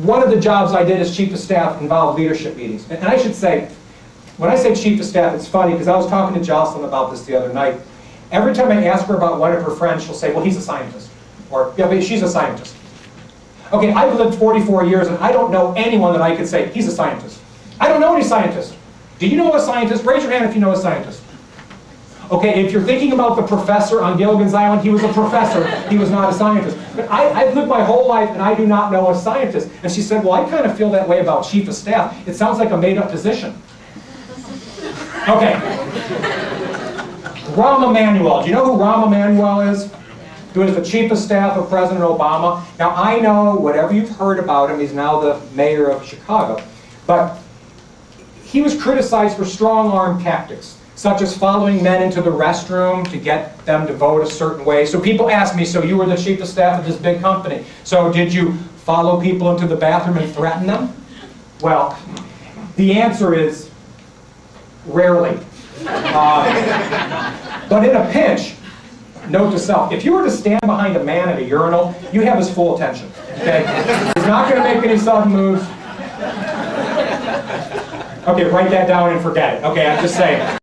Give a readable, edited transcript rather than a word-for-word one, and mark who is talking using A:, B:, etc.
A: one of the jobs I did as chief of staff involved leadership meetings. And I should say, when I say chief of staff, it's funny because I was talking to Jocelyn about this the other night. Every time I ask her about one of her friends, she'll say, well, he's a scientist. Or, yeah, but she's a scientist. Okay, I've lived 44 years and I don't know anyone that I could say, he's a scientist. I don't know any scientists. Do you know a scientist? Raise your hand if you know a scientist. Okay, if you're thinking about the professor on Gilligan's Island, he was a professor, he was not a scientist. But I've lived my whole life and I do not know a scientist. And she said, well, I kind of feel that way about chief of staff. It sounds like a made-up position. Okay. Rahm Emanuel. Do you know who Rahm Emanuel is? He was the chief of staff of President Obama. Now, I know whatever you've heard about him, he's now the mayor of Chicago. But he was criticized for strong-arm tactics, such as following men into the restroom to get them to vote a certain way. So people ask me, so you were the chief of staff of this big company, so did you follow people into the bathroom and threaten them? Well, the answer is rarely. But in a pinch, note to self, if you were to stand behind a man at a urinal, you have his full attention. Okay? He's not going to make any sudden moves. Okay, write that down and forget it. Okay, I'm just saying.